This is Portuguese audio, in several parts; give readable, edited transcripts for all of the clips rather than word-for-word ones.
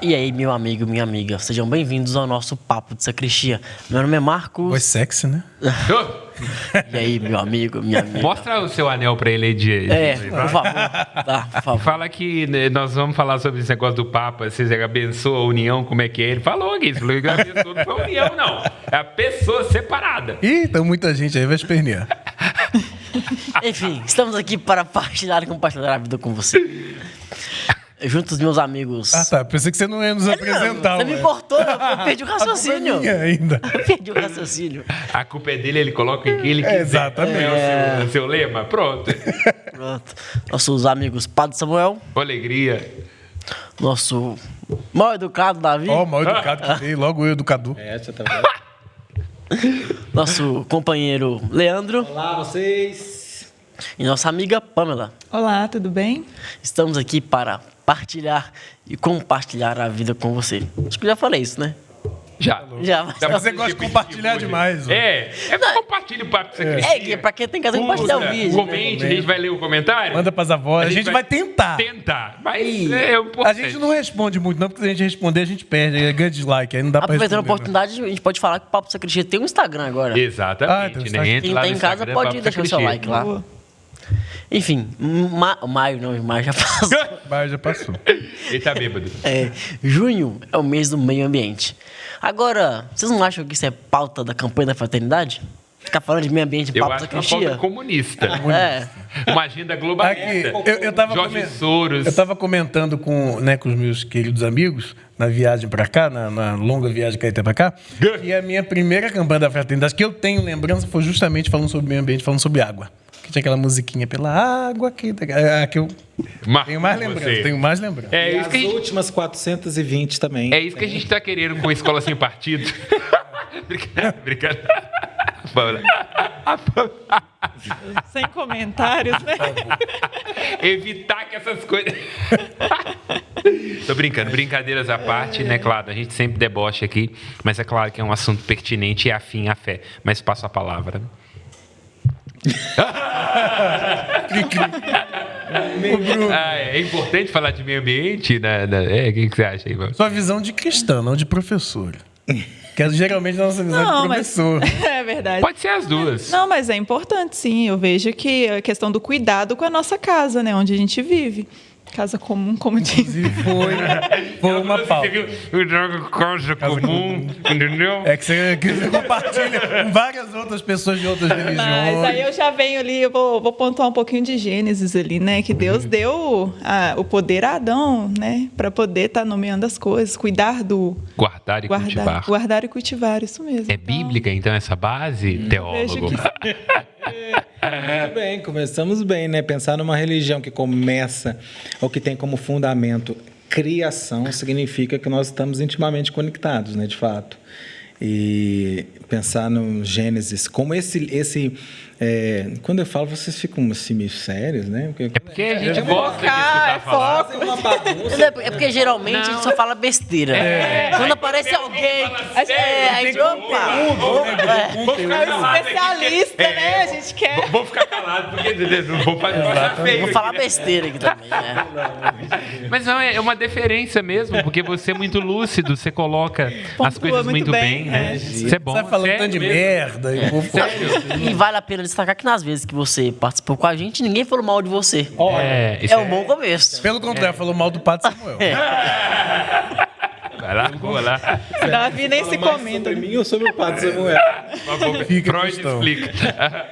E aí, meu amigo, minha amiga, sejam bem-vindos ao nosso Papo de Sacristia. Meu nome é Marcos. Foi sexy, né? E aí, meu amigo, minha amiga. Mostra o seu anel pra ele aí de... Por favor. Tá, por favor. Fala que nós vamos falar sobre esse negócio do Papa, se ele abençoa a união, como é que é. Ele falou que isso, ele abençoou, não foi a união, não. É a pessoa separada. Ih, então muita gente aí vai espernear. Enfim, estamos aqui para partilhar e compartilhar a vida com você. Junto dos meus amigos. Ah, tá. Pensei que você não ia nos apresentar. Você me cortou, eu perdi o raciocínio. Ainda. Eu perdi o raciocínio. A culpa é dele, ele coloca o que ele quiser. Exatamente. É o seu lema, pronto. Pronto. Nossos amigos Padre Samuel. Alegria. Nosso mal educado Davi. Ó, mal educado que veio, logo eu, educador. Essa tá vendo? Nosso companheiro Leandro. Olá, vocês. E nossa amiga Pamela. Olá, tudo bem? Estamos aqui para partilhar e compartilhar a vida com você. Acho que eu já falei isso, né? Já. Já, mas... Você gosta de compartilhar demais. ó. Compartilha o Papo Sacristia. É que pra quem tem casa compartilhar o vídeo. Comente, a gente vai ler o comentário. Manda pras avós. A gente vai tentar. Mas é importante. A gente não responde muito, não, porque se a gente responder, a gente perde. Aí ganha dislike, aí não dá pra responder. Aproveitando a oportunidade, a gente pode falar que o Papo Sacristia tem um Instagram agora. Exatamente, Então, né? Entra Quem lá tá no em casa Instagram, pode Papo deixar o seu Sacristia. like lá. Enfim, maio já passou. Mas já passou. Ele tá bêbado. Junho é o mês do meio ambiente. Agora, vocês não acham que isso é pauta da campanha da fraternidade? Ficar falando de meio ambiente, Eu Papo acho que é uma Sacristia? pauta comunista. É. Uma agenda globalista. Aqui, eu tava Jorge Soros. Eu tava comentando com os meus queridos amigos na viagem pra cá, na longa viagem que até pra cá, e a minha primeira campanha da fraternidade que eu tenho lembrança foi justamente falando sobre meio ambiente, falando sobre água. Que tinha aquela musiquinha pela água que eu tenho mais lembrança. É E isso que a as gente... últimas 420 também. É isso que a gente tá querendo com a Escola Sem Partido. Brincadeira. Sem comentários, né? Evitar que essas coisas... Tô brincando, brincadeiras à parte, né? Claro, a gente sempre debocha aqui, mas é claro que é um assunto pertinente e afim à fé. Mas passo a palavra. É importante falar de meio ambiente, né? O que você acha aí, mano? Sua visão de cristã, não de professor. Que é geralmente a nossa visão de professor. É verdade. Pode ser as duas. Não, mas é importante, sim. Eu vejo que a questão do cuidado com a nossa casa, né? Onde a gente vive. Casa comum, como diz. Inclusive foi uma pauta. Você viu o jogo casa comum, entendeu? É que você compartilha com várias outras pessoas de outras religiões. Mas aí eu já venho ali, eu vou pontuar um pouquinho de Gênesis ali, né? Que Deus deu o poder a Adão, né? Para poder estar nomeando as coisas, cuidar do... Guardar e cultivar. Guardar e cultivar, isso mesmo. É bíblica, então, essa base, teólogo? Vejo Muito bem, começamos bem, né? Pensar numa religião que começa, ou que tem como fundamento criação, significa que nós estamos intimamente conectados, né? De fato. E pensar no Gênesis, como quando eu falo, vocês ficam assim meio sérios, né? É porque a gente gosta de escutar falar. Fazer uma bagunça. É porque geralmente a gente só fala besteira. Quando aparece alguém. A gente. Opa! Vou ficar calado aqui, especialista, né? A gente quer. Vou ficar calado, porque não vou passar feio. Vou falar besteira aqui também, né? Mas não, é uma deferência mesmo, porque você é muito lúcido, você coloca as coisas muito bem, né? Isso é bom. Você tá falando sério tanto de mesmo. merda. E o povo E vale a pena destacar que nas vezes que você participou com a gente, ninguém falou mal de você. Isso É um bom começo. Pelo contrário, falou mal do Padre Samuel. Vai lá, vou lá. Davi nem se Mais comenta. sobre mim ou sobre o Padre Samuel? Fica a Freud questão. explica.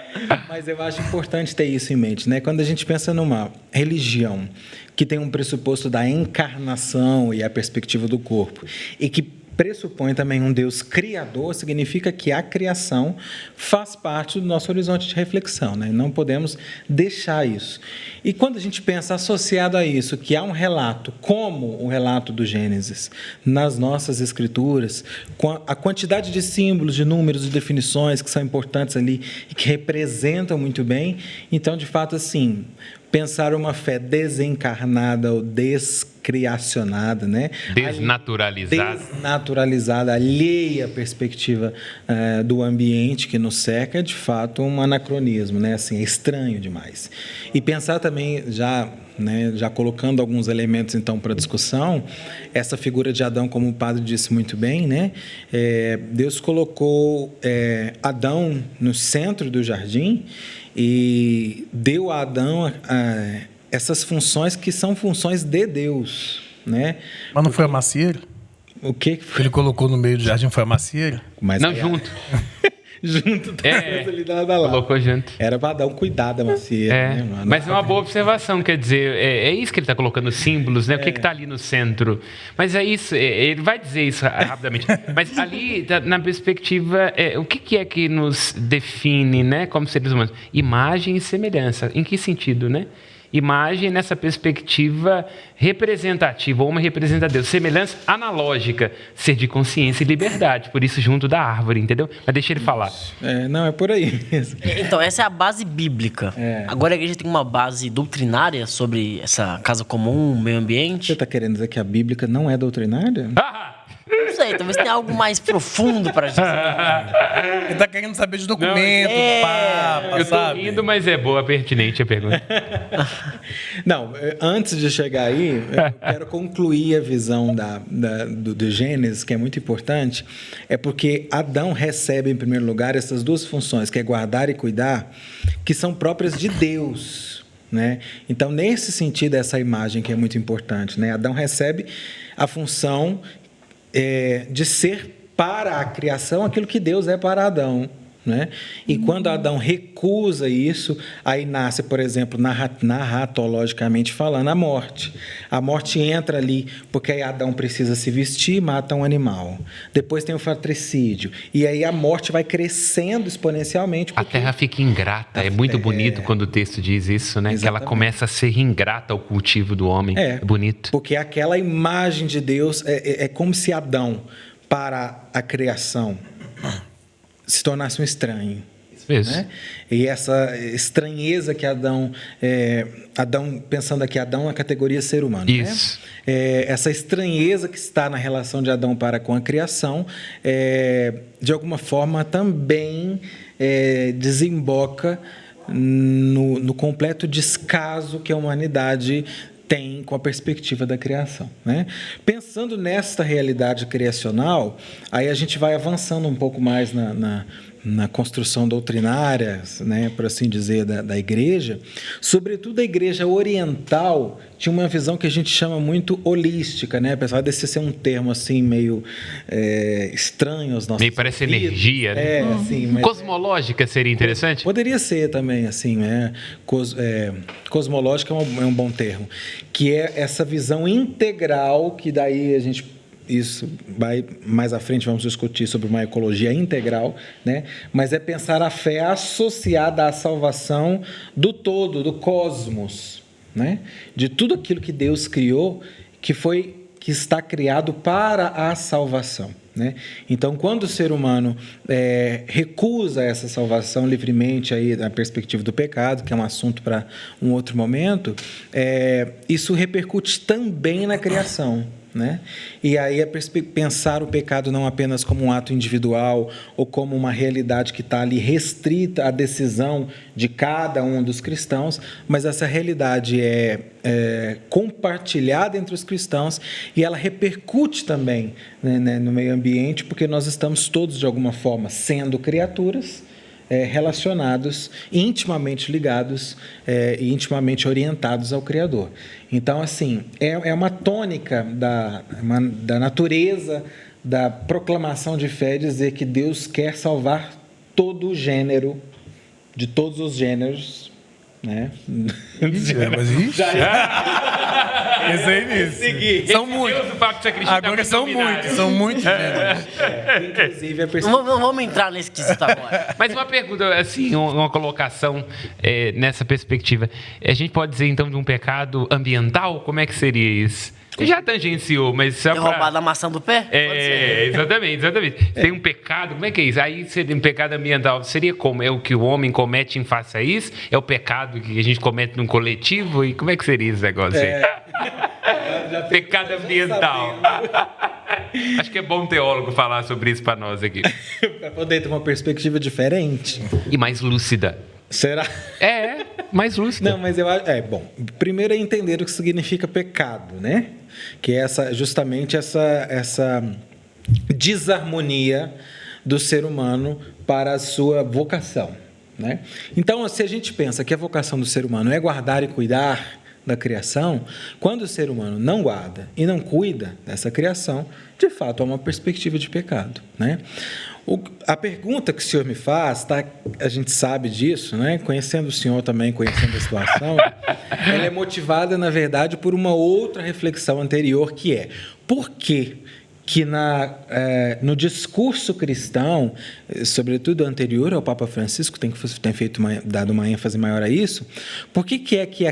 Mas eu acho importante ter isso em mente, né? Quando a gente pensa numa religião que tem um pressuposto da encarnação e a perspectiva do corpo, e que pressupõe também um Deus criador, significa que a criação faz parte do nosso horizonte de reflexão, né? Não podemos deixar isso. E quando a gente pensa associado a isso, que há um relato, como o relato do Gênesis, nas nossas escrituras, com a quantidade de símbolos, de números, de definições que são importantes ali e que representam muito bem, então, de fato, assim, pensar uma fé desencarnada ou descriacionada, né? Desnaturalizada, alheia à perspectiva do ambiente que nos cerca, é de fato um anacronismo, né? Assim, é estranho demais. E pensar também, já colocando alguns elementos então para discussão, essa figura de Adão, como o padre disse muito bem, né? Deus colocou Adão no centro do jardim e deu a Adão essas funções que são funções de Deus, né? Mas não foi a macieira? O que foi? Ele colocou no meio do jardim, foi a macieira? Mas Não, junto. junto, ali lá. Colocou junto. Era para dar um cuidado da macieira, né, mano? Mas é uma boa observação, quer dizer, é isso que ele está colocando, símbolos, né? O que está ali no centro. Mas é isso, ele vai dizer isso rapidamente. Mas ali, na perspectiva, o que é que nos define, né, como seres humanos? Imagem e semelhança. Em que sentido, né? Imagem nessa perspectiva representativa, ou uma representa Deus. Semelhança analógica, ser de consciência e liberdade. Por isso, junto da árvore, entendeu? Mas deixa ele falar. Não, é por aí mesmo. Então, essa é a base bíblica. Agora a igreja tem uma base doutrinária sobre essa casa comum, meio ambiente. Você está querendo dizer que a Bíblia não é doutrinária? Não sei, talvez tenha algo mais profundo pra gente. Ele tá querendo saber de documento, do Papa, Eu tô sabe? rindo, mas é boa, pertinente a pergunta. Não, antes de chegar aí, eu quero concluir a visão do Gênesis, que é muito importante, é porque Adão recebe, em primeiro lugar, essas duas funções, que é guardar e cuidar, que são próprias de Deus, né? Então, nesse sentido, essa imagem que é muito importante, né? Adão recebe a função de ser para a criação aquilo que Deus é para Adão, né? E quando Adão recusa isso, aí nasce, por exemplo, narratologicamente falando, a morte. A morte entra ali porque aí Adão precisa se vestir e mata um animal. Depois tem o fratricídio. E aí a morte vai crescendo exponencialmente. A terra fica ingrata. É muito bonito quando o texto diz isso, né? Exatamente. Que ela começa a ser ingrata ao cultivo do homem. É bonito. Porque aquela imagem de Deus é como se Adão, para a criação, se tornasse um estranho. Isso. Né? E essa estranheza que Adão, pensando aqui, Adão na categoria ser humano. Isso. Né? Essa estranheza que está na relação de Adão para com a criação, de alguma forma também desemboca no completo descaso que a humanidade tem com a perspectiva da criação, né? Pensando nesta realidade criacional, aí a gente vai avançando um pouco mais na construção doutrinária, né, por assim dizer, da igreja. Sobretudo a igreja oriental tinha uma visão que a gente chama muito holística, né? Apesar desse ser um termo assim meio estranho aos nossos meio parece ouvidos. Energia, né? Assim, mas cosmológica seria interessante? Poderia ser também, assim, né? Cosmológica é um bom termo, que é essa visão integral, que daí isso vai mais à frente, vamos discutir sobre uma ecologia integral, né? Mas é pensar a fé associada à salvação do todo, do cosmos, né? De tudo aquilo que Deus criou, que está criado para a salvação, né? Então, quando o ser humano recusa essa salvação livremente, aí, na perspectiva do pecado, que é um assunto para um outro momento, isso repercute também na criação, né? E aí pensar o pecado não apenas como um ato individual ou como uma realidade que está ali restrita à decisão de cada um dos cristãos, mas essa realidade é compartilhada entre os cristãos e ela repercute também, né, no meio ambiente, porque nós estamos todos de alguma forma sendo criaturas relacionados, intimamente ligados e intimamente orientados ao Criador. Então, assim, é uma tônica da natureza da proclamação de fé dizer que Deus quer salvar todo o gênero, de todos os gêneros, né? Mas isso? Esse aí mesmo. São muitos. Agora são muitos. Inclusive, Vamos entrar nesse quesito agora. Mas uma pergunta, assim, uma colocação nessa perspectiva. A gente pode dizer, então, de um pecado ambiental? Como é que seria isso? Já tangenciou, mas só Ter roubado pra... a maçã do pé? Pode ser. Exatamente. Tem um pecado, como é que é isso? Aí seria um pecado ambiental, seria como? É o que o homem comete em face a isso? É o pecado que a gente comete num coletivo? E como é que seria esse negócio aí? Pecado ambiental. Acho que é bom um teólogo falar sobre isso para nós aqui. Para poder ter uma perspectiva diferente. E mais lúcida. Será? Mais lúcida. Não, mas eu acho. Bom, primeiro é entender o que significa pecado, né? Que é justamente essa desarmonia do ser humano para a sua vocação, né? Então, se a gente pensa que a vocação do ser humano é guardar e cuidar da criação, quando o ser humano não guarda e não cuida dessa criação, de fato há uma perspectiva de pecado, né? A pergunta que o senhor me faz, tá? A gente sabe disso, né? Conhecendo o senhor também, conhecendo a situação, ela é motivada, na verdade, por uma outra reflexão anterior, que é: por que no discurso cristão, sobretudo anterior ao Papa Francisco, tem dado uma ênfase maior a isso, por que é que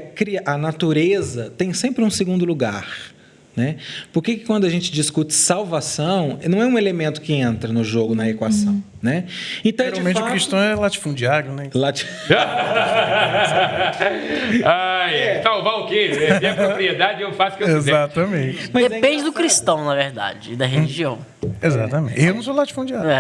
a natureza tem sempre um segundo lugar? Né? Por que quando a gente discute salvação, não é um elemento que entra no jogo, na equação? Né? Então, Geralmente o cristão é latifundiário, né? Salvar o quê? Se é propriedade, eu faço o que eu quiser. Exatamente. Depende do cristão, na verdade, e da religião. Exatamente. Eu não sou latifundiário.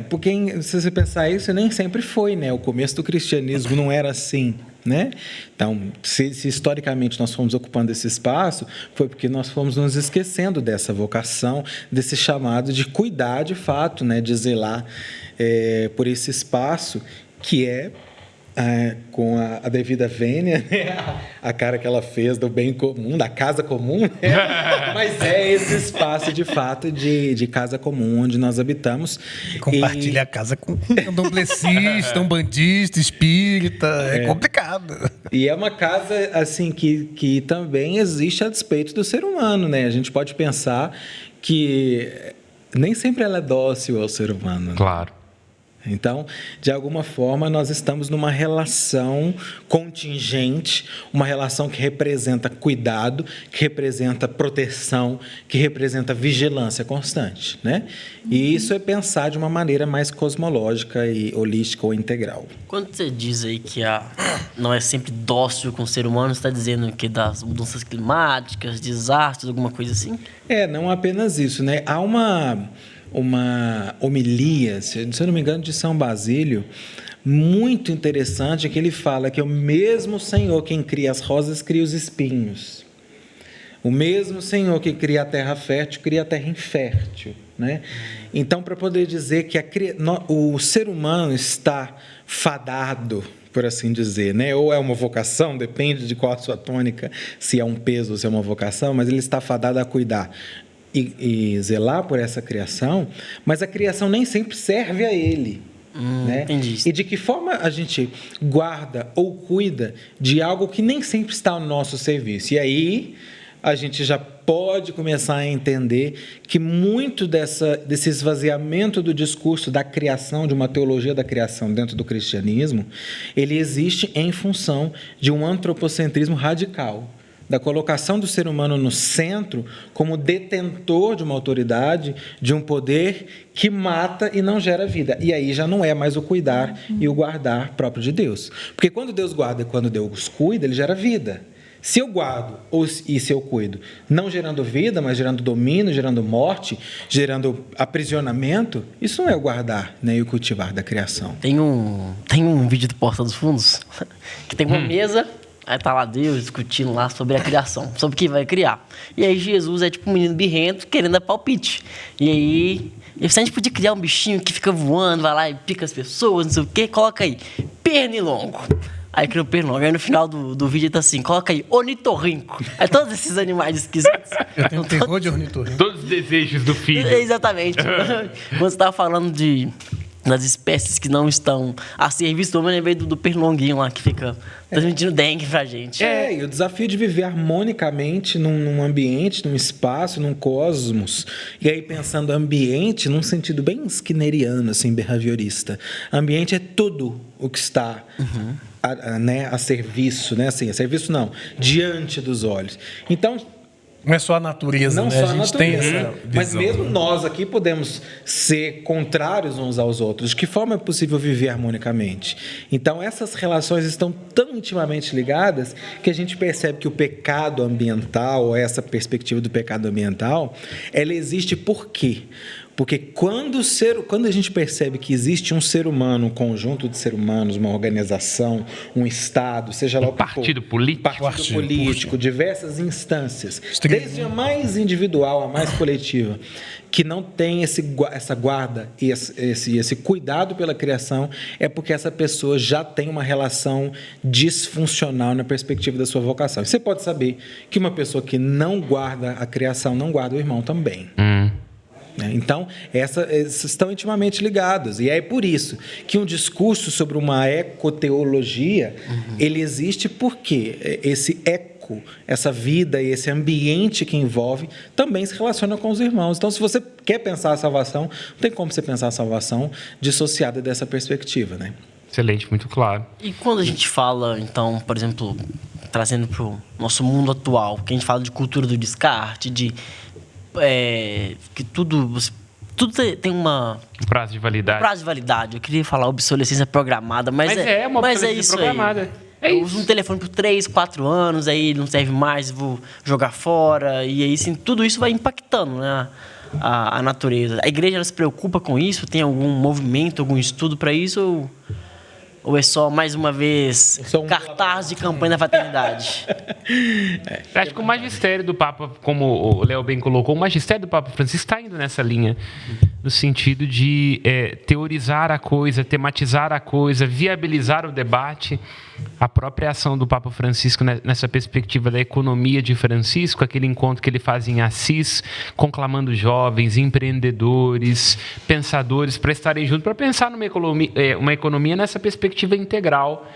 Porque se você pensar isso, nem sempre foi, né? O começo do cristianismo não era assim, né? Então, se historicamente nós fomos ocupando esse espaço, foi porque nós fomos nos esquecendo dessa vocação, desse chamado de cuidar de fato, né? De zelar por esse espaço que com a devida vênia, né? A cara que ela fez do bem comum, da casa comum, né? Mas é esse espaço, de fato, de casa comum, onde nós habitamos. Compartilha a casa com candomblessista, umbandista, espírita, é complicado. E é uma casa, assim, que também existe a despeito do ser humano, né? A gente pode pensar que nem sempre ela é dócil ao ser humano. Claro. Então, de alguma forma, nós estamos numa relação contingente, uma relação que representa cuidado, que representa proteção, que representa vigilância constante, né? E isso é pensar de uma maneira mais cosmológica e holística ou integral. Quando você diz aí que não é sempre dócil com o ser humano, você está dizendo que das mudanças climáticas, desastres, alguma coisa assim? Não apenas isso, né? Há uma homilia, se eu não me engano, de São Basílio, muito interessante, que ele fala que é o mesmo Senhor quem cria as rosas, cria os espinhos. O mesmo Senhor que cria a terra fértil, cria a terra infértil, né? Então, para poder dizer que o ser humano está fadado, por assim dizer, né? Ou é uma vocação, depende de qual a sua tônica, se é um peso ou se é uma vocação, mas ele está fadado a cuidar e zelar por essa criação, mas a criação nem sempre serve a ele. Né? Entendi. E de que forma a gente guarda ou cuida de algo que nem sempre está ao nosso serviço. E aí a gente já pode começar a entender que muito desse esvaziamento do discurso da criação, de uma teologia da criação dentro do cristianismo, ele existe em função de um antropocentrismo radical, da colocação do ser humano no centro como detentor de uma autoridade, de um poder que mata e não gera vida. E aí já não é mais o cuidar e o guardar próprio de Deus. Porque quando Deus guarda e quando Deus cuida, ele gera vida. Se eu guardo e se eu cuido, não gerando vida, mas gerando domínio, gerando morte, gerando aprisionamento, isso não é o guardar, né, e o cultivar da criação. Tem um vídeo do Porta dos Fundos que tem uma mesa. Aí tá lá Deus discutindo lá sobre a criação, sobre o que vai criar. E aí Jesus é tipo um menino birrento querendo dar palpite. E aí, se a gente podia criar um bichinho que fica voando, vai lá e pica as pessoas, não sei o quê, coloca aí, pernilongo. Aí cria o pernilongo. Aí no final do vídeo tá assim, coloca aí, ornitorrinco. Aí todos esses animais esquisitos. Eu tenho terror de ornitorrinco. Todos os desejos do filho. Exatamente. Quando você tava falando das espécies que não estão a serviço do homem, eu lembrei do pernilonguinho lá que fica transmitindo dengue pra gente. E o desafio de viver harmonicamente num ambiente, num espaço, num cosmos. E aí pensando ambiente num sentido bem skinneriano, assim, behaviorista. Ambiente é tudo o que está a serviço, né? Assim, a serviço não, diante dos olhos. Então, Não é só a natureza, Não né? só A gente tem essa mas visão. mesmo nós aqui podemos ser contrários uns aos outros. De que forma é possível viver harmonicamente? Então, essas relações estão tão intimamente ligadas que a gente percebe que o pecado ambiental, ou essa perspectiva do pecado ambiental, ela existe por quê? Porque quando a gente percebe que existe um ser humano, um conjunto de seres humanos, uma organização, um Estado, seja lá o que for, partido político. partido político, diversas instâncias, desde a mais individual, a mais coletiva, que não tem essa guarda e esse cuidado pela criação, é porque essa pessoa já tem uma relação disfuncional na perspectiva da sua vocação. Você pode saber que uma pessoa que não guarda a criação, não guarda o irmão também. Então, essas estão intimamente ligadas. E é por isso que um discurso sobre uma ecoteologia, ele existe porque esse eco, essa vida e esse ambiente que envolve, também se relaciona com os irmãos. Então, se você quer pensar a salvação, não tem como você pensar a salvação dissociada dessa perspectiva, né? Excelente, muito claro. E quando a gente fala, então, por exemplo, trazendo para o nosso mundo atual, que a gente fala de cultura do descarte, que tudo tem Um prazo de validade. prazo de validade. Eu queria falar obsolescência programada, mas é uma obsolescência isso programada. aí. Eu uso um telefone por 3, 4 anos, aí não serve mais, vou jogar fora. E aí, sim, tudo isso vai impactando, né, a natureza. A igreja, ela se preocupa com isso? Tem algum movimento, algum estudo para isso? Ou é só, mais uma vez, cartaz de campanha da fraternidade? Acho que o magistério do Papa, como o Léo bem colocou, o magistério do Papa Francisco está indo nessa linha, no sentido de teorizar a coisa, tematizar a coisa, viabilizar o debate. A própria ação do Papa Francisco nessa perspectiva da economia de Francisco, aquele encontro que ele faz em Assis, conclamando jovens, empreendedores, pensadores para estarem juntos, para pensar uma economia nessa perspectiva integral,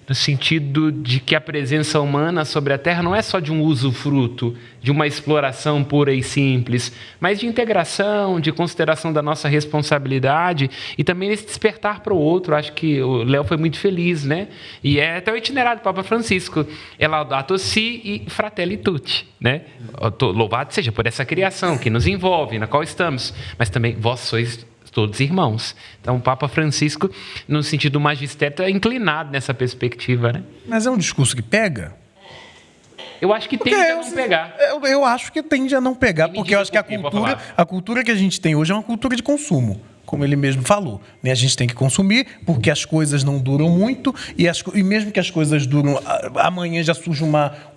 no sentido de que a presença humana sobre a Terra não é só de um usufruto, de uma exploração pura e simples, mas de integração, de consideração da nossa responsabilidade e também esse despertar para o outro. Acho que o Léo foi muito feliz, né? E é até o itinerário do Papa Francisco. É Laudato Si e Fratelli Tutti, né? Louvado seja por essa criação que nos envolve, na qual estamos, mas também vós sois todos irmãos. Então, o Papa Francisco, no sentido do magistério, está inclinado nessa perspectiva, né? Mas é um discurso que pega? Eu acho que tende a não pegar. Eu acho que tende a não pegar, porque eu acho que falar. a cultura que a gente tem hoje é uma cultura de consumo, como ele mesmo falou, né? A gente tem que consumir, porque as coisas não duram muito, e mesmo que as coisas duram, amanhã já surge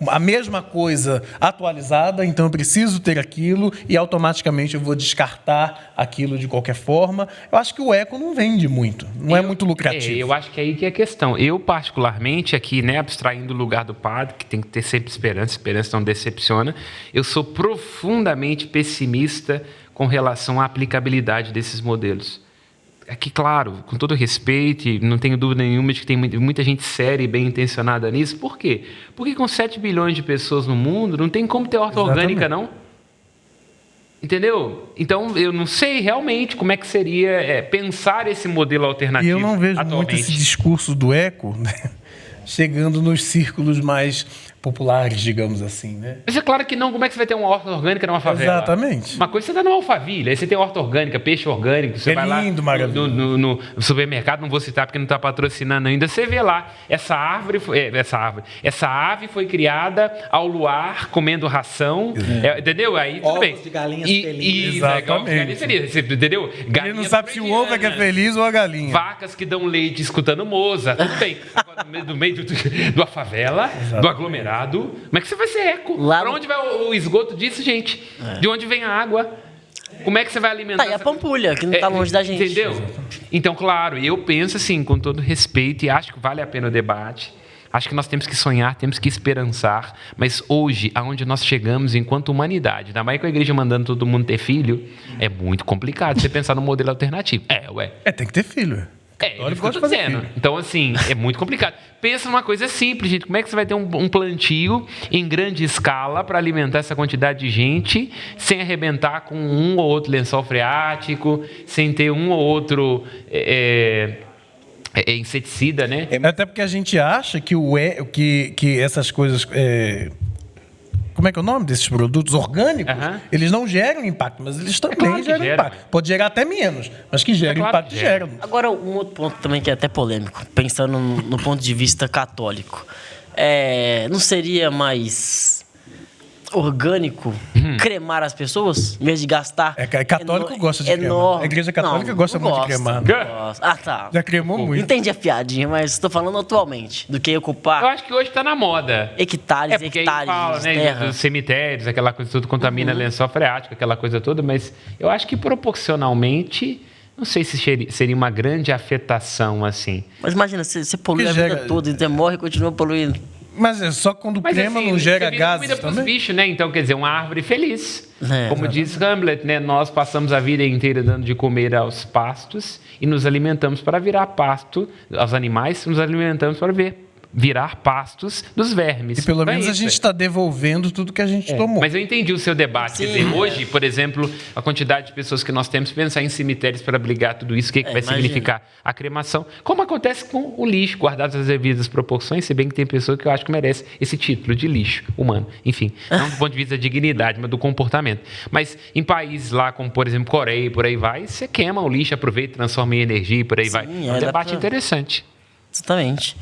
a mesma coisa atualizada, então eu preciso ter aquilo, e automaticamente eu vou descartar aquilo de qualquer forma. Eu acho que o eco não vende muito, não é muito lucrativo. Eu acho que é aí que é a questão. Eu, particularmente, aqui, né, abstraindo o lugar do padre, que tem que ter sempre esperança não decepciona, eu sou profundamente pessimista com relação à aplicabilidade desses modelos. Aqui, claro, com todo respeito, e não tenho dúvida nenhuma de que tem muita gente séria e bem intencionada nisso. Por quê? Porque com 7 bilhões de pessoas no mundo, não tem como ter horta orgânica, não. Entendeu? Então, eu não sei realmente como é que seria pensar esse modelo alternativo. E eu não vejo atualmente muito esse discurso do eco, né, chegando nos círculos mais populares, digamos assim, né? Mas é claro que não. Como é que você vai ter uma horta orgânica numa favela? Exatamente. Uma coisa você dá numa Alphaville, aí você tem horta orgânica, peixe orgânico, você vai lindo, lá maravilhoso. no supermercado, não vou citar porque não está patrocinando ainda, você vê lá, essa ave foi criada ao luar, comendo ração, entendeu? Aí tudo bem. Ovos de galinhas felizes. Exatamente. Você entendeu? Ele não sabe se o ovo é que é feliz ou a galinha. Vacas que dão leite escutando Moza, tudo bem. Agora, no meio de uma favela, do aglomerado, como é que você vai ser eco? Para onde vai o esgoto disso, gente? De onde vem a água? Como é que você vai alimentar? Tá, e a Pampulha, que não está longe da gente. Entendeu? Então, claro, eu penso assim, com todo respeito, e acho que vale a pena o debate. Acho que nós temos que sonhar, temos que esperançar, mas hoje, aonde nós chegamos enquanto humanidade, ainda mais com a igreja mandando todo mundo ter filho, é muito complicado você pensar num modelo alternativo. Tem que ter filho. É isso que eu tô dizendo. Então, assim, é muito complicado. Pensa numa coisa simples, gente. Como é que você vai ter um plantio em grande escala para alimentar essa quantidade de gente sem arrebentar com um ou outro lençol freático, sem ter um ou outro inseticida, né? Até porque a gente acha que essas coisas... como é que é o nome desses produtos orgânicos, Aham. eles não geram impacto, mas eles também claro que geram gera. impacto. Pode gerar até menos, mas que gera claro impacto, que gera. geram. Agora, um outro ponto também que é até polêmico, pensando no ponto de vista católico. Não seria mais orgânico cremar as pessoas, em vez de gastar? Católico gosta de cremar. enorme. A igreja católica gosta muito de cremar. Gosta. Ah, tá. Já cremou muito. Entendi a piadinha, mas estou falando atualmente, do que Eu ocupar acho que hoje tá na moda. hectares e Porque aí hectares fala, de né, terra. dos cemitérios, aquela coisa tudo contamina lençol freático, aquela coisa toda, mas eu acho que proporcionalmente, não sei se seria uma grande afetação assim. Mas imagina, você polui Que a vida gera- toda, então morre e continua poluindo. Mas é só quando Mas crema assim, não gera você vira gases comida pros também? bichos, né? Então, quer dizer, uma árvore feliz. É, Como diz Hamlet, né? Nós passamos a vida inteira dando de comer aos pastos e nos alimentamos para virar pasto, aos animais, nos alimentamos para virar pastos dos vermes. E pelo Então é menos a isso, gente está devolvendo tudo que a gente tomou. Mas eu entendi o seu debate. Quer Sim. dizer, hoje, por exemplo, a quantidade de pessoas que nós temos, pensar em cemitérios para abrigar tudo isso, o que vai imagina. significar a cremação, como acontece com o lixo, guardado as devidas proporções, se bem que tem pessoa que eu acho que merece esse título de lixo humano. Enfim, não do ponto de vista da dignidade, mas do comportamento. Mas em países lá, como por exemplo Coreia e por aí vai, você queima o lixo, aproveita, transforma em energia e por aí vai. É um dá debate pra- interessante. Exatamente.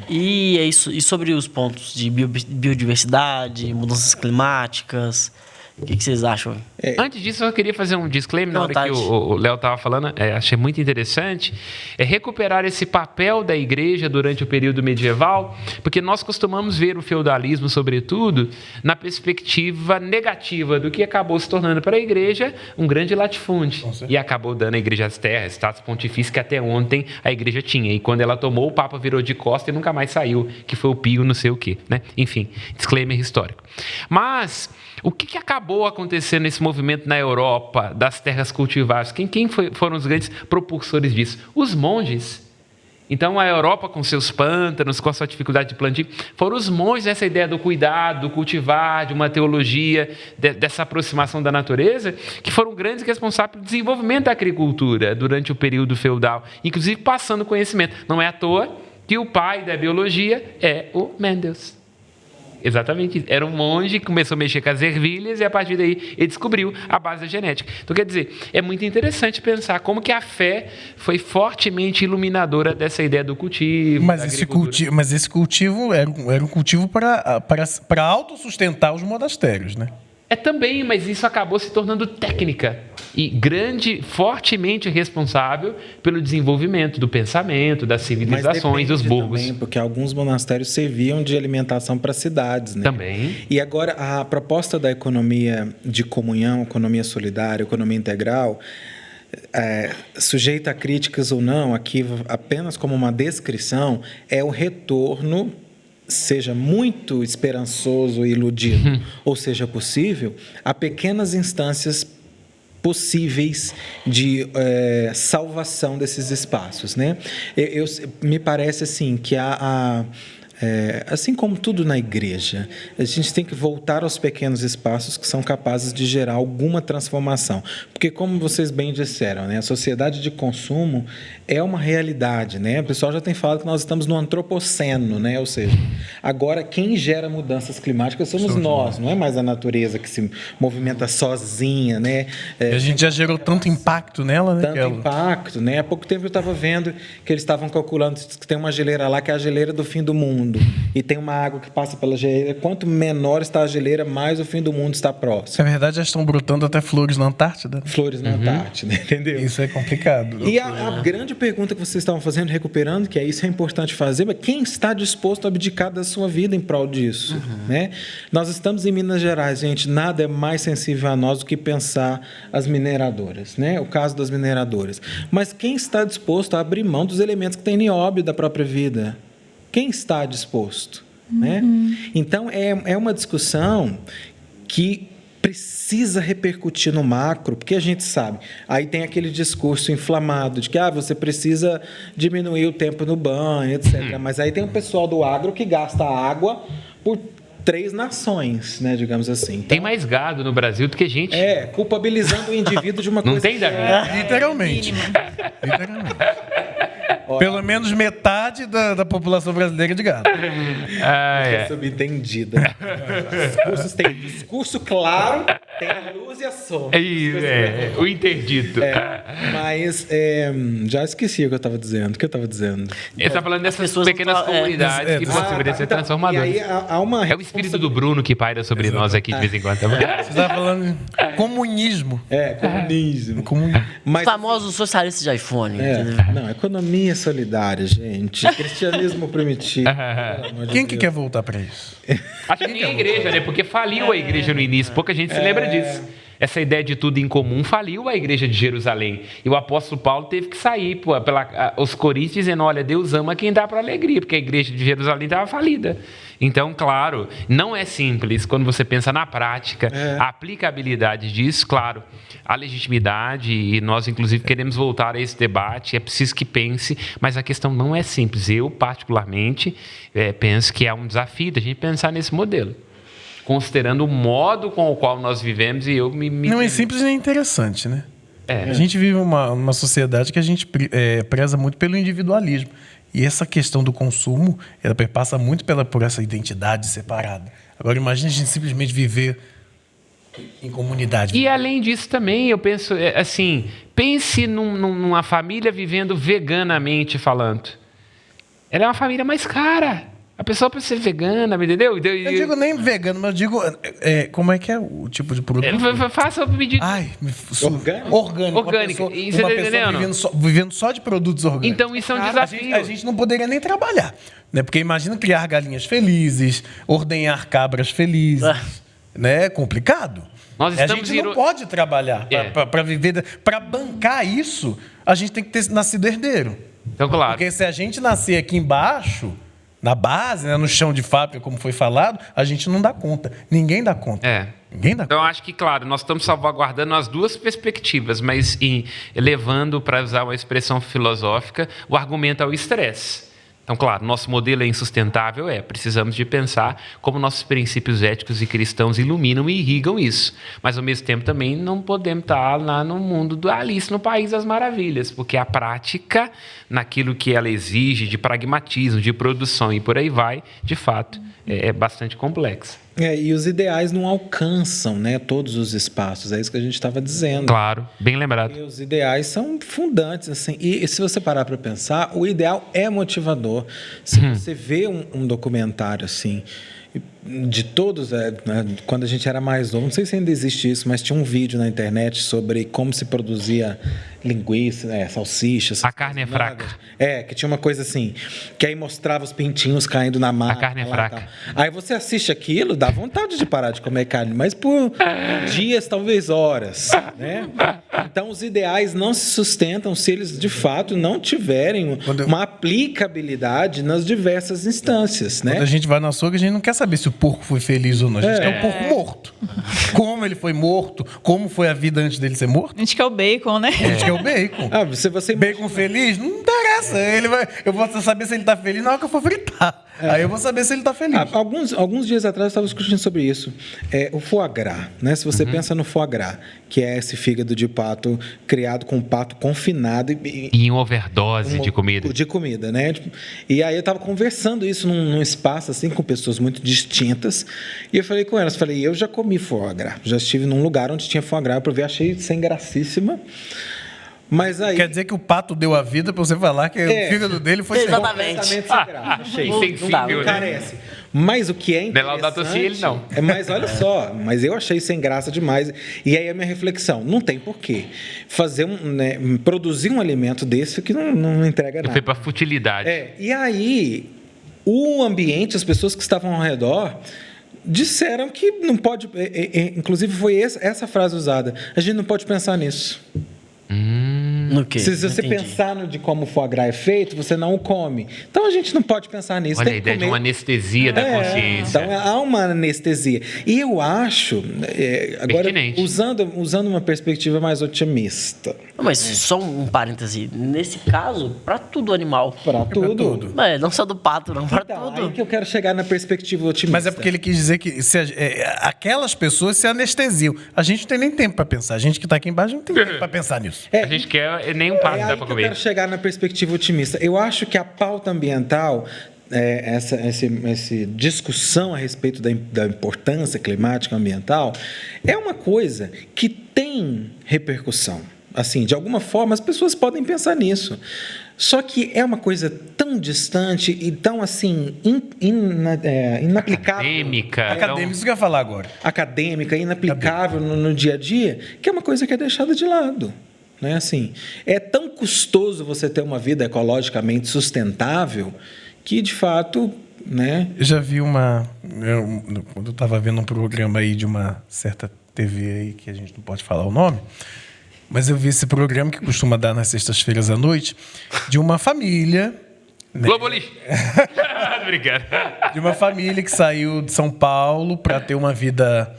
E é isso. E sobre os pontos de biodiversidade, mudanças climáticas, o que vocês acham? Antes disso, eu queria fazer um disclaimer na hora que Vontade. o Léo estava falando, achei muito interessante, recuperar esse papel da igreja durante o período medieval, porque nós costumamos ver o feudalismo, sobretudo, na perspectiva negativa do que acabou se tornando para a igreja um grande latifúndio. E acabou dando à igreja as terras, status pontifício que até ontem a igreja tinha. E quando ela tomou, o Papa virou de costa e nunca mais saiu, que foi o Pio não sei o quê, né? Enfim, disclaimer histórico. Mas o que acabou acontecendo nesse movimento na Europa das terras cultivadas? Quem foram os grandes propulsores disso? Os monges. Então, a Europa, com seus pântanos, com a sua dificuldade de plantio, foram os monges nessa ideia do cuidado, do cultivar, de uma teologia, dessa aproximação da natureza, que foram grandes responsáveis pelo desenvolvimento da agricultura durante o período feudal, inclusive passando conhecimento. Não é à toa que o pai da biologia é o Mendels. Exatamente. Era um monge que começou a mexer com as ervilhas e a partir daí ele descobriu a base da genética. Então, quer dizer, é muito interessante pensar como que a fé foi fortemente iluminadora dessa ideia do cultivo, Mas da esse cultivo era um cultivo para autossustentar os monastérios, né? Também, mas isso acabou se tornando técnica e fortemente responsável pelo desenvolvimento do pensamento, das civilizações, dos burgos. Também, porque alguns monastérios serviam de alimentação para cidades, né? Também. E agora, a proposta da economia de comunhão, economia solidária, economia integral, sujeita a críticas ou não, aqui apenas como uma descrição, é o retorno, seja muito esperançoso e iludido, ou seja possível, a pequenas instâncias possíveis de salvação desses espaços, né? Me parece assim que assim como tudo na igreja, a gente tem que voltar aos pequenos espaços que são capazes de gerar alguma transformação. Porque, como vocês bem disseram, né, a sociedade de consumo é uma realidade, né? O pessoal já tem falado que nós estamos no antropoceno, né? Ou seja, agora quem gera mudanças climáticas somos nós, não é mais a natureza que se movimenta sozinha, né? A gente já gerou tanto impacto nela, né? Tanto impacto, né? Há pouco tempo eu estava vendo que eles estavam calculando que tem uma geleira lá que é a geleira do fim do mundo. E tem uma água que passa pela geleira. Quanto menor está a geleira, mais o fim do mundo está próximo. Na verdade, já estão brotando até flores na Antártida. Flores na Antártida, entendeu? Isso é complicado. E a grande pergunta que vocês estavam fazendo, recuperando, que isso é importante fazer, mas quem está disposto a abdicar da sua vida em prol disso? Né? Nós estamos em Minas Gerais, gente, nada é mais sensível a nós do que pensar as mineradoras, né? O caso das mineradoras. Mas quem está disposto a abrir mão dos elementos que tem nióbio da própria vida? Quem está disposto? Né? Então, é uma discussão que precisa repercutir no macro, porque a gente sabe, aí tem aquele discurso inflamado de que você precisa diminuir o tempo no banho, etc. Mas aí tem o pessoal do agro que gasta água por 3 nações, né, digamos assim. Então, Tem mais gado no Brasil do que gente. culpabilizando o indivíduo de uma Não coisa tem, Davi? Literalmente. Literalmente. Pelo menos metade da população brasileira é de gado. É subentendida. Os cursos têm discurso claro, tem a luz e a sombra. O interdito. Mas já esqueci o que eu estava dizendo. O que eu estava dizendo? Ele está falando dessas pessoas pequenas não falam- comunidades que possibilitam ser Então, transformadoras. E aí há uma É o espírito do Bruno que paira sobre nós aqui de vez em quando. Tá bom? Você estava falando de comunismo. comunismo. Os Mas, famosos socialistas de iPhone. entendeu? não, economia solidária, gente. Cristianismo primitivo. Pelo amor de Quem que Deus. quer voltar para isso? Acho que nem a igreja, né? Porque faliu a igreja no início. Pouca gente se lembra disso. Essa ideia de tudo em comum faliu a igreja de Jerusalém. E o apóstolo Paulo teve que sair os coríntios dizendo, olha, Deus ama quem dá para alegria, porque a igreja de Jerusalém estava falida. Então, claro, não é simples quando você pensa na prática, a aplicabilidade disso, claro, a legitimidade, e nós, inclusive, queremos voltar a esse debate, é preciso que pense, mas a questão não é simples. Eu, particularmente, penso que é um desafio da gente pensar nesse modelo, considerando o modo com o qual nós vivemos, e eu me Não é simples nem interessante, né? É. A gente vive uma sociedade que a gente preza muito pelo individualismo. E essa questão do consumo, ela perpassa muito por essa identidade separada. Agora, imagine a gente simplesmente viver em comunidade. E além disso também, eu penso, assim, pense numa família vivendo veganamente falando. Ela é uma família mais cara. A pessoa precisa ser vegana, entendeu? Eu digo nem vegano, mas eu digo como é que é o tipo de produto? Faça o pedido. Ai, Orgânico? Orgânico. Orgânico. Uma E você tá pessoa entendendo? vivendo só de produtos orgânicos. Então isso é um desafio. A gente não poderia nem trabalhar, né? Porque imagina criar galinhas felizes, ordenhar cabras felizes, né? É complicado. Nós A estamos gente não pode trabalhar para viver, para bancar isso. A gente tem que ter nascido herdeiro. Então, claro. Porque se a gente nascer aqui embaixo, na base, né, no chão de fábrica, como foi falado, a gente não dá conta. Ninguém dá conta. Ninguém dá conta. Então, acho que, claro, nós estamos salvaguardando as duas perspectivas, mas levando, para usar uma expressão filosófica, o argumento ao estresse. Então, claro, nosso modelo é insustentável, precisamos de pensar como nossos princípios éticos e cristãos iluminam e irrigam isso. Mas, ao mesmo tempo, também não podemos estar lá no mundo do Alice no País das Maravilhas, porque a prática, naquilo que ela exige de pragmatismo, de produção e por aí vai, de fato, é bastante complexa. E os ideais não alcançam, né, todos os espaços. É isso que a gente estava dizendo. Claro, bem lembrado. E os ideais são fundantes, assim. E se você parar para pensar, o ideal é motivador. Se você vê um documentário assim, de todos, né, quando a gente era mais novo, não sei se ainda existe isso, mas tinha um vídeo na internet sobre como se produzia linguiça, salsicha. A carne é fraca. Que tinha uma coisa assim, que aí mostrava os pintinhos caindo na massa. A carne é fraca. Aí você assiste aquilo, dá vontade de parar de comer carne, mas por dias, talvez horas, né? Então, os ideais não se sustentam se eles, de fato, não tiverem uma aplicabilidade nas diversas instâncias, né? Quando a gente vai no açougue, a gente não quer saber se o porco foi feliz ou não. A gente quer o porco morto. Como ele foi morto, como foi a vida antes dele ser morto. A gente quer o bacon, né? A gente quer o bacon. Se você Bacon feliz? Não interessa. Eu vou saber se ele tá feliz na hora que eu for fritar. Aí eu vou saber se ele tá feliz. Alguns dias atrás eu estava discutindo sobre isso. O foie gras, né? Se você pensa no foie gras, que é esse fígado de pato criado com pato confinado E em overdose de comida. De comida, né? E aí eu estava conversando isso num espaço assim com pessoas muito distintas. E eu falei com elas, eu já comi foie gras. Já estive num lugar onde tinha foie gras, eu provei, achei sem gracíssima. Mas aí... Quer dizer que o pato deu a vida pra você falar que o fígado dele foi sem Exatamente. completamente sem graça. Achei. Insensível, Não carece. Mas o que é interessante... Laudato si, ele não. Mas olha só, mas eu achei sem graça demais. E aí a minha reflexão, não tem porquê fazer produzir um alimento desse que não entrega nada. Foi para futilidade. E aí, o ambiente, as pessoas que estavam ao redor... disseram que não pode... Inclusive, foi essa frase usada. A gente não pode pensar nisso. No quê? Se você Entendi. pensar de como o foie gras é feito, você não o come. Então, a gente não pode pensar nisso. Olha tem a que ideia de comer. uma anestesia da consciência. Então, há uma anestesia. E eu acho, agora, Pertinente. usando uma perspectiva mais otimista. Mas só um parêntese. Nesse caso, pra tudo animal. Para tudo. Não só do pato, não. Pra Então, tudo. aí que eu quero chegar na perspectiva otimista. Mas é porque ele quis dizer que aquelas pessoas se anestesiam. A gente não tem nem tempo para pensar. A gente que está aqui embaixo não tem tempo para pensar nisso. A gente quer nem um pato É dá aí para que eu comer. quero chegar na perspectiva otimista. Eu acho que a pauta ambiental, essa discussão a respeito da importância climática ambiental, é uma coisa que tem repercussão. Assim, de alguma forma, as pessoas podem pensar nisso. Só que é uma coisa tão distante e tão, assim, inaplicável. Acadêmico, isso que eu ia falar agora. Acadêmica, inaplicável no dia a dia, que é uma coisa que é deixada de lado. Né? Assim, é tão custoso você ter uma vida ecologicamente sustentável que, de fato, né? Eu já vi quando eu estava vendo um programa aí de uma certa TV aí, que a gente não pode falar o nome, mas eu vi esse programa que costuma dar nas sextas-feiras à noite, de uma família... Globolista. Obrigado. De uma família que saiu de São Paulo para ter uma vida,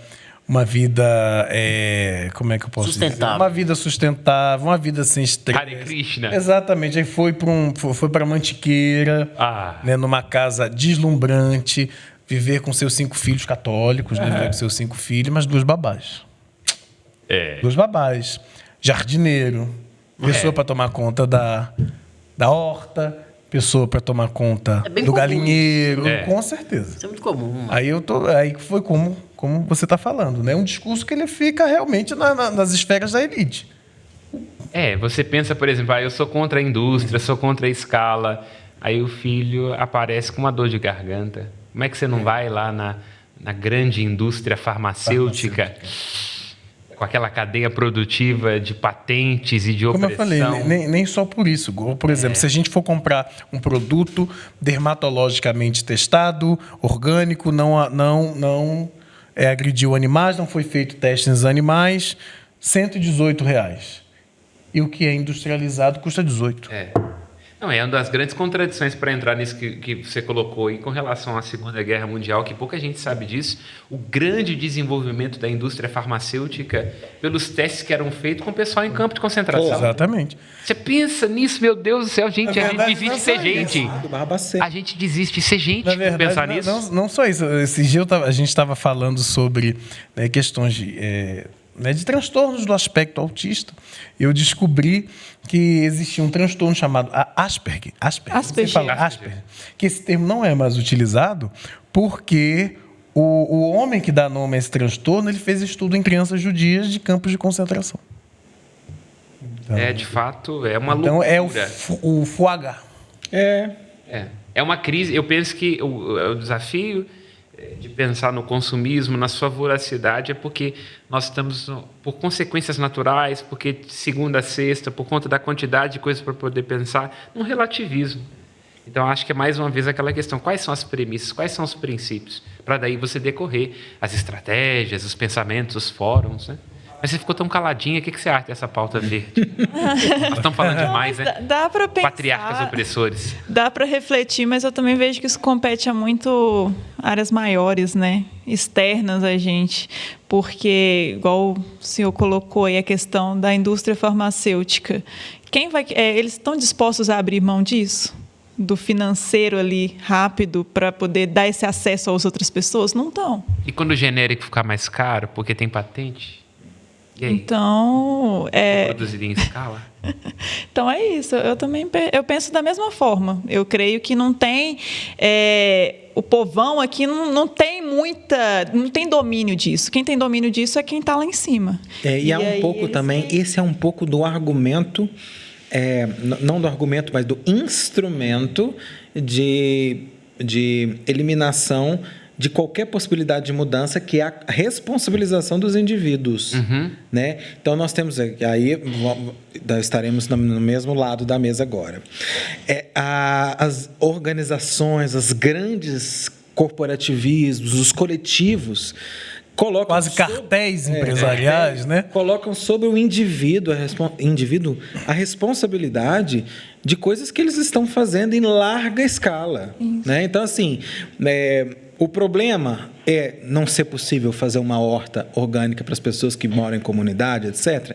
como é que eu posso Sustentável. dizer? Uma vida sustentável, uma vida sem estresse. Hare Krishna. Exatamente. Aí foi para Mantiqueira, né, numa casa deslumbrante, viver com seus 5 filhos católicos, né, viver com seus 5 filhos, mas 2 babás. 2 babás. Jardineiro, pessoa para tomar conta da horta, pessoa para tomar conta É bem do comum galinheiro, com certeza. Isso é muito comum. Aí foi como você está falando, né? Um discurso que ele fica realmente nas esferas da elite. Você pensa, por exemplo, eu sou contra a indústria, sou contra a escala. Aí o filho aparece com uma dor de garganta. Como é que você não vai lá na grande indústria farmacêutica, com aquela cadeia produtiva de patentes e de opressão? Como eu falei, nem só por isso. Por exemplo, se a gente for comprar um produto dermatologicamente testado, orgânico, não agrediu animais, não foi feito teste nos animais, R$118. E o que é industrializado custa 18. Não, é uma das grandes contradições para entrar nisso que você colocou aí com relação à Segunda Guerra Mundial, que pouca gente sabe disso, o grande desenvolvimento da indústria farmacêutica pelos testes que eram feitos com o pessoal em campo de concentração. Exatamente. Você pensa nisso, meu Deus do céu, gente, a gente desiste de ser gente. Isso. A gente desiste de ser gente Na verdade, pensar nisso. Não só isso. Esse dia a gente estava falando sobre questões de transtornos do aspecto autista. Eu descobri que existia um transtorno chamado Asperger. Você fala Asperger. Que esse termo não é mais utilizado porque o homem que dá nome a esse transtorno, ele fez estudo em crianças judias de campos de concentração. Então, de fato, é uma então loucura. É o FUH. É uma crise. Eu penso que o desafio de pensar no consumismo, na sua voracidade, é porque nós estamos, por consequências naturais, porque de segunda a sexta, por conta da quantidade de coisas para poder pensar, num relativismo. Então, acho que é mais uma vez aquela questão, quais são as premissas, quais são os princípios, para daí você decorrer as estratégias, os pensamentos, os fóruns, né? Mas você ficou tão caladinha, o que você acha dessa pauta verde? Nós estamos falando demais, né? Dá para pensar. Patriarcas opressores. Dá para refletir, mas eu também vejo que isso compete a muito áreas maiores, né? Externas a gente. Porque, igual o senhor colocou aí a questão da indústria farmacêutica. Eles estão dispostos a abrir mão disso? Do financeiro ali, rápido, para poder dar esse acesso às outras pessoas? Não estão. E quando o genérico ficar mais caro, porque tem patente? Então, produzido em escala? Então é isso. Eu penso da mesma forma. Eu creio que não tem o povão aqui não tem domínio disso. Quem tem domínio disso é quem está lá em cima. E há um pouco também. Esse é um pouco do argumento, não do argumento, mas do instrumento de eliminação de qualquer possibilidade de mudança, que é a responsabilização dos indivíduos. Né? Então, nós temos... Aí, estaremos no mesmo lado da mesa agora. As organizações, os grandes corporativismos, os coletivos... Quase cartéis empresariais, né? Colocam sobre o indivíduo a responsabilidade de coisas que eles estão fazendo em larga escala. Né? Então, assim... O problema é não ser possível fazer uma horta orgânica para as pessoas que moram em comunidade, etc.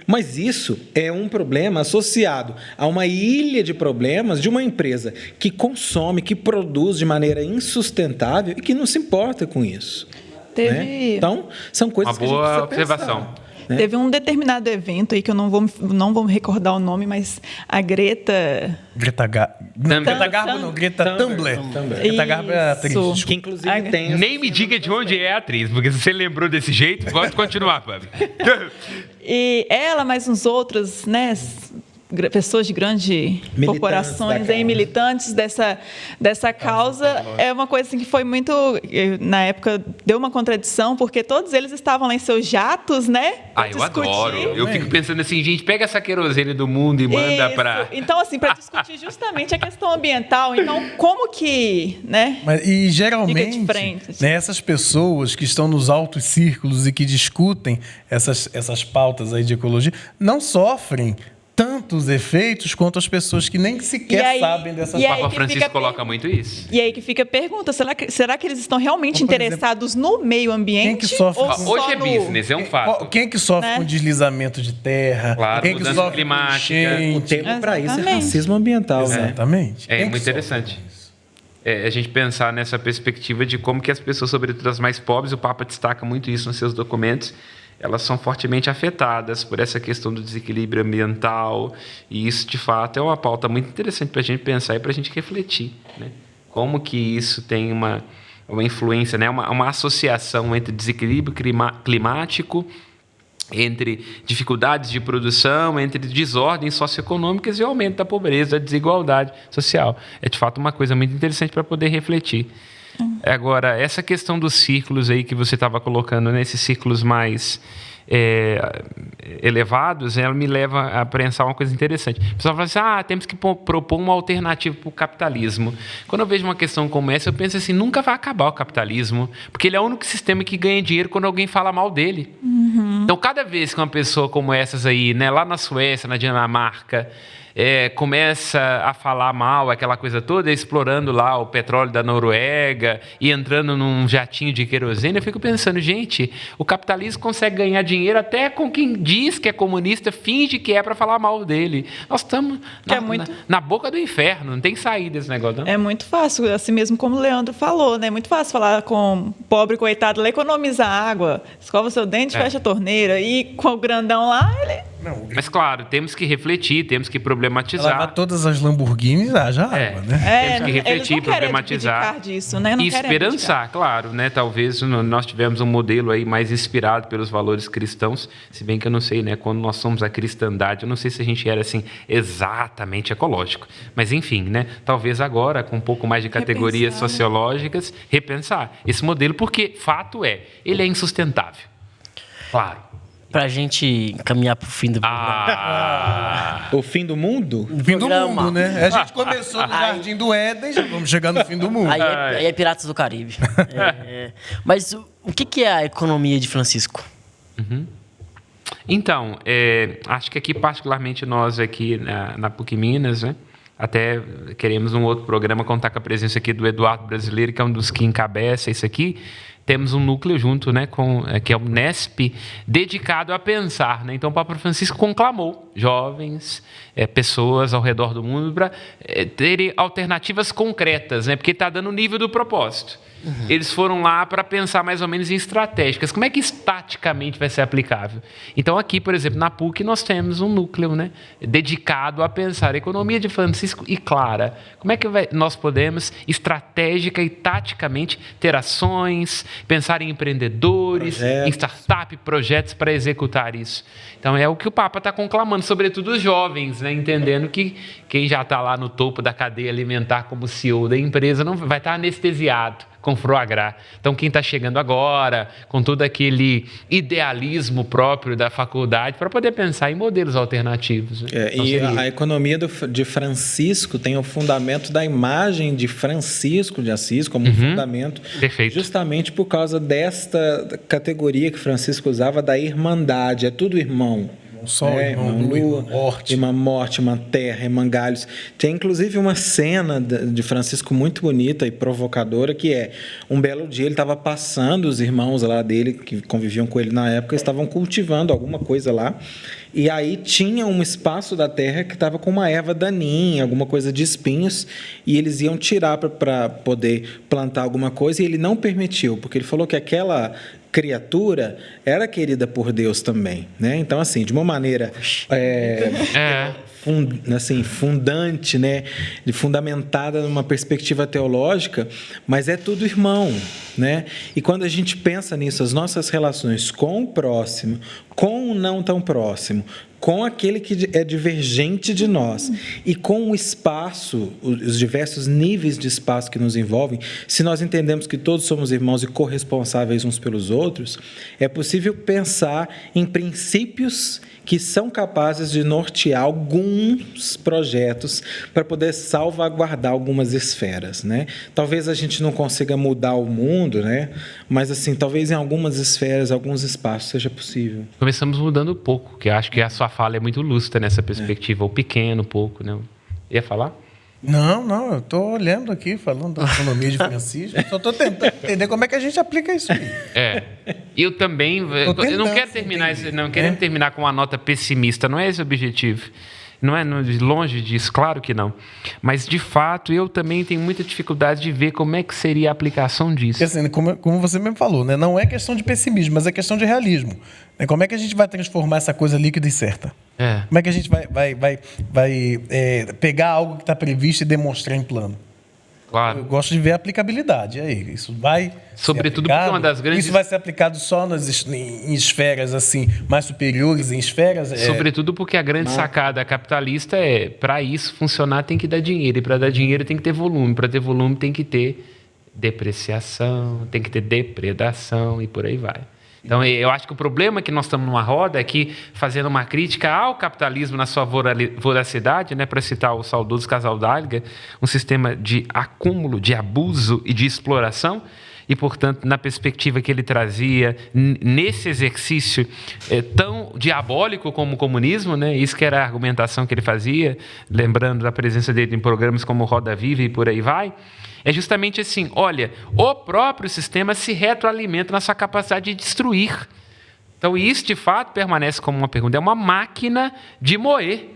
Mas isso é um problema associado a uma ilha de problemas de uma empresa que consome, que produz de maneira insustentável e que não se importa com isso. Né? Então, são coisas uma boa que a gente precisa observação. pensar. né? Teve um determinado evento aí que eu não vou me recordar o nome, mas a Greta... Greta Garbo não, Greta Thunberg. Greta Garbo é atriz, Isso. desculpa. Que inclusive tem... Nem me diga de onde é a atriz, porque se você lembrou desse jeito, pode continuar, Fábio. E ela, mais uns outros, né, pessoas de grandes corporações aí, militantes dessa causa, é uma coisa assim que foi muito, na época, deu uma contradição, porque todos eles estavam lá em seus jatos, né? Eu adoro. Eu fico pensando assim, gente, pega essa querosene do mundo e manda para... Então, assim, para discutir justamente a questão ambiental, então, como que, né? E geralmente, fica de frente, né, essas pessoas que estão nos altos círculos e que discutem essas pautas aí de ecologia, não sofrem tantos efeitos quanto as pessoas que nem sequer sabem dessas pautas. O Papa Francisco coloca muito isso. E aí que fica a pergunta, será que eles estão realmente interessados no meio ambiente? Quem que sofre Hoje é business, é um fato. Quem que sofre com deslizamento de terra? Claro, quem que mudança sofre climática. O termo para isso é racismo ambiental, né? Exatamente. É muito interessante. A gente pensar nessa perspectiva de como que as pessoas, sobretudo as mais pobres, o Papa destaca muito isso nos seus documentos, elas são fortemente afetadas por essa questão do desequilíbrio ambiental, e isso, de fato, é uma pauta muito interessante para a gente pensar e para a gente refletir, né? Como que isso tem uma influência, né? uma associação entre desequilíbrio climático, entre dificuldades de produção, entre desordens socioeconômicas e o aumento da pobreza, da desigualdade social. É, de fato, uma coisa muito interessante para poder refletir. Agora, essa questão dos círculos aí que você estava colocando, né, esses círculos mais elevados, ela me leva a pensar uma coisa interessante. O pessoal fala assim, temos que propor uma alternativa para o capitalismo. Quando eu vejo uma questão como essa, eu penso assim, nunca vai acabar o capitalismo, porque ele é o único sistema que ganha dinheiro quando alguém fala mal dele. Então, cada vez que uma pessoa como essas aí, né, lá na Suécia, na Dinamarca, começa a falar mal, aquela coisa toda, explorando lá o petróleo da Noruega e entrando num jatinho de querosene, eu fico pensando, gente, o capitalismo consegue ganhar dinheiro até com quem diz que é comunista, finge que é para falar mal dele. Nós estamos na boca do inferno, não tem saída esse negócio, não? É muito fácil, assim mesmo como o Leandro falou, né? É muito fácil falar com o pobre coitado, lá economiza água, escova seu dente, fecha a torneira, e com o grandão lá, ele... Mas, claro, temos que refletir, temos que problematizar. Lavar todas as Lamborghinis, haja água, né? Temos que refletir, problematizar disso, né? Não e esperançar, claro, né? Talvez nós tivemos um modelo aí mais inspirado pelos valores cristãos, se bem que eu não sei, né? Quando nós somos a cristandade, eu não sei se a gente era assim exatamente ecológico, mas enfim, né? Talvez agora, com um pouco mais de categorias sociológicas, repensar esse modelo, porque fato ele é insustentável. Claro. Pra gente caminhar pro fim do programa. O fim do mundo? O fim do mundo, né? A gente começou no Jardim do Éden, já vamos chegar no fim do mundo. Aí é Piratas do Caribe. Mas o que é a economia de Francisco? Então, acho que aqui, particularmente nós aqui na PUC Minas, né? Até queremos um outro programa contar com a presença aqui do Eduardo Brasileiro, que é um dos que encabeça isso aqui. Temos um núcleo junto, né, que é o NESP, dedicado a pensar, né? Então, o Papa Francisco conclamou jovens, pessoas ao redor do mundo para terem alternativas concretas, né? Porque está dando o nível do propósito. Eles foram lá para pensar mais ou menos em estratégicas. Como é que isso taticamente vai ser aplicável? Então, aqui, por exemplo, na PUC, nós temos um núcleo, né, dedicado a pensar a economia de Francisco e Clara. Como é que nós podemos, estratégica e taticamente, ter ações, pensar em empreendedores, em startup, projetos para executar isso? Então, é o que o Papa está conclamando, sobretudo os jovens, né, entendendo que quem já está lá no topo da cadeia alimentar como CEO da empresa não vai estar anestesiado com foie gras. Então, quem está chegando agora, com todo aquele idealismo próprio da faculdade, para poder pensar em modelos alternativos. Né? E a economia de Francisco tem o fundamento da imagem de Francisco de Assis como um fundamento. Perfeito. Justamente por causa desta categoria que Francisco usava da irmandade. É tudo irmão. Sol, irmã lua, irmã morte. Irmã morte, irmã terra, irmã galhos. Tem inclusive uma cena de Francisco muito bonita e provocadora, que é um belo dia ele estava passando, os irmãos lá dele, que conviviam com ele na época, estavam cultivando alguma coisa lá, E aí tinha um espaço da terra que estava com uma erva daninha, alguma coisa de espinhos, e eles iam tirar para poder plantar alguma coisa, e ele não permitiu, porque ele falou que aquela criatura era querida por Deus também, né? Então, assim, de uma maneira fundante, né? Fundamentada numa perspectiva teológica, mas é tudo irmão, né? E quando a gente pensa nisso, as nossas relações com o próximo, com o não tão próximo, com aquele que é divergente de nós e com o espaço, os diversos níveis de espaço que nos envolvem, se nós entendemos que todos somos irmãos e corresponsáveis uns pelos outros, é possível pensar em princípios que são capazes de nortear alguns projetos para poder salvaguardar algumas esferas, né? Talvez a gente não consiga mudar o mundo, né? Mas, assim, talvez em algumas esferas, alguns espaços seja possível. Começamos mudando pouco, que eu acho que a sua fala é muito lúcida nessa perspectiva, ou pequeno, pouco, né? Ia falar? Não, eu estou olhando aqui, falando da autonomia de Francisco, só estou tentando entender como é que a gente aplica isso aí. Eu também, eu não quero terminar isso, não queremos terminar com uma nota pessimista, não é esse o objetivo. Não é longe disso, claro que não. Mas, de fato, eu também tenho muita dificuldade de ver como é que seria a aplicação disso. Porque, assim, como você mesmo falou, né? Não é questão de pessimismo, mas é questão de realismo. Né? Como é que a gente vai transformar essa coisa líquida e certa? Como é que a gente vai pegar algo que está previsto e demonstrar em plano? Claro. Eu gosto de ver a aplicabilidade. E aí, isso vai sobretudo porque uma das grandes... Isso vai ser aplicado só em esferas assim mais superiores, em esferas... Sobretudo porque a grande sacada capitalista é, para isso funcionar tem que dar dinheiro, e para dar dinheiro tem que ter volume, para ter volume tem que ter depreciação, tem que ter depredação e por aí vai. Então, eu acho que o problema que nós estamos numa roda é que, fazendo uma crítica ao capitalismo na sua voracidade, né, para citar o saudoso Casal D'Alga, um sistema de acúmulo, de abuso e de exploração, e, portanto, na perspectiva que ele trazia, nesse exercício tão diabólico como o comunismo, né, isso que era a argumentação que ele fazia, lembrando da presença dele em programas como Roda Viva e por aí vai, é justamente assim, olha, o próprio sistema se retroalimenta na sua capacidade de destruir. Então, isso, de fato, permanece como uma pergunta. É uma máquina de moer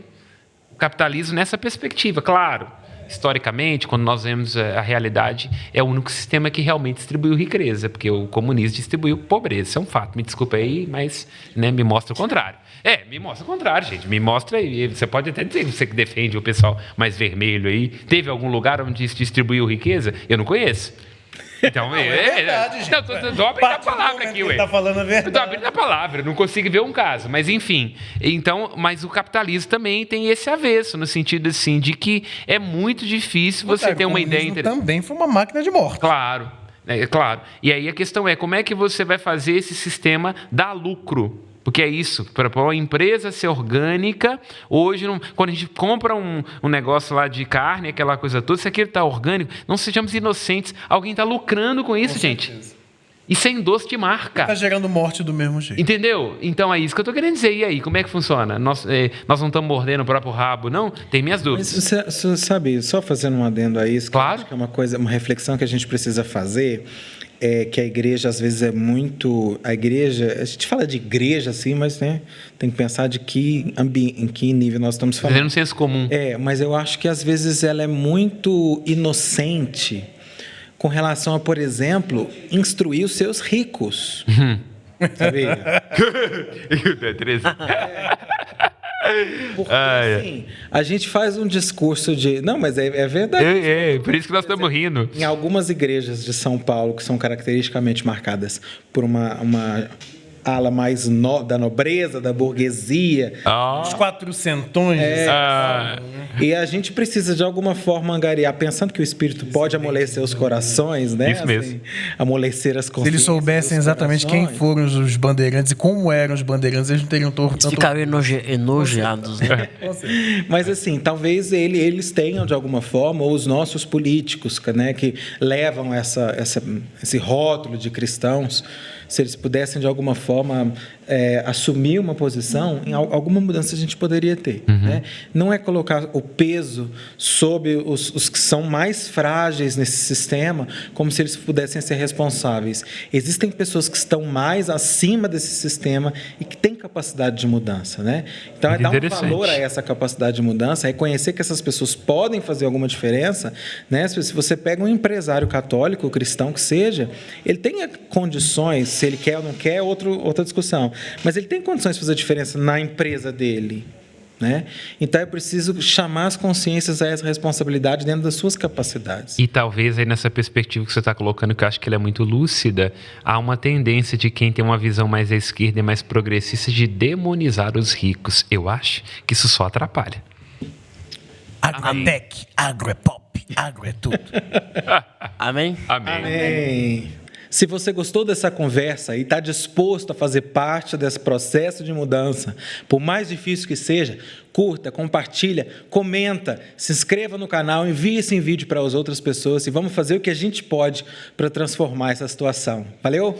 o capitalismo nessa perspectiva. Claro, historicamente, quando nós vemos a realidade, é o único sistema que realmente distribuiu riqueza, porque o comunismo distribuiu pobreza. Isso é um fato. Me desculpa aí, mas me mostra o contrário. Me mostra o contrário, gente. Me mostra aí. Você pode até dizer, você que defende o pessoal mais vermelho aí, teve algum lugar onde se distribuiu riqueza? Eu não conheço. Então, é verdade, gente. Estou abrindo a palavra aqui, ué. Está falando a verdade. Estou abrindo a palavra, não consigo ver um caso. Mas, enfim. Então, mas o capitalismo também tem esse avesso, no sentido assim, de que é muito difícil você ter uma ideia... Também foi uma máquina de morte. Claro. Claro. E aí a questão é, como é que você vai fazer esse sistema dar lucro? Porque é isso, para uma empresa ser orgânica, hoje, quando a gente compra um negócio lá de carne, aquela coisa toda, se aquilo está orgânico, não sejamos inocentes. Alguém está lucrando com isso, gente. E sem doce de marca. Está gerando morte do mesmo jeito. Entendeu? Então é isso que eu estou querendo dizer. E aí, como é que funciona? Nós não estamos mordendo o próprio rabo, não? Tem minhas dúvidas. Mas, você sabe, só fazendo um adendo a isso, claro. Que eu acho que é uma reflexão que a gente precisa fazer... que a igreja, às vezes, é muito... A gente fala de igreja, assim, mas tem que pensar de em que nível nós estamos falando. Fazendo um senso comum. Mas eu acho que, às vezes, ela é muito inocente com relação a, por exemplo, instruir os seus ricos. Sabia? Porque, assim, a gente faz um discurso de... Não, mas é verdade. Por isso que nós estamos rindo. Em algumas igrejas de São Paulo, que são caracteristicamente marcadas por uma ala mais da nobreza, da burguesia. Os quatrocentões. E a gente precisa, de alguma forma, angariar, pensando que o Espírito pode amolecer os corações, né? Isso mesmo. Assim, amolecer as consciências. Se eles soubessem exatamente quem foram os bandeirantes e como eram os bandeirantes, eles não teriam tanto... Ficaram enojados, né? Mas, assim, talvez eles tenham, de alguma forma, ou os nossos políticos, né, que levam esse rótulo de cristãos, se eles pudessem, de alguma forma, assumir uma posição, em alguma mudança a gente poderia ter. Né? Não é colocar o peso sobre os que são mais frágeis nesse sistema, como se eles pudessem ser responsáveis. Existem pessoas que estão mais acima desse sistema e que têm capacidade de mudança. Né? Então, é dar um valor a essa capacidade de mudança, reconhecer que essas pessoas podem fazer alguma diferença. Né? Se você pega um empresário católico, cristão que seja, ele tem condições, se ele quer ou não quer, outra discussão. Mas ele tem condições de fazer diferença na empresa dele. Né? Então é preciso chamar as consciências a essa responsabilidade dentro das suas capacidades. E talvez aí nessa perspectiva que você está colocando, que eu acho que ela é muito lúcida, há uma tendência de quem tem uma visão mais à esquerda e mais progressista de demonizar os ricos. Eu acho que isso só atrapalha. Agrotech, agro é pop, agro é tudo. Amém? Amém. Se você gostou dessa conversa e está disposto a fazer parte desse processo de mudança, por mais difícil que seja, curta, compartilha, comenta, se inscreva no canal, envie esse vídeo para as outras pessoas e vamos fazer o que a gente pode para transformar essa situação. Valeu?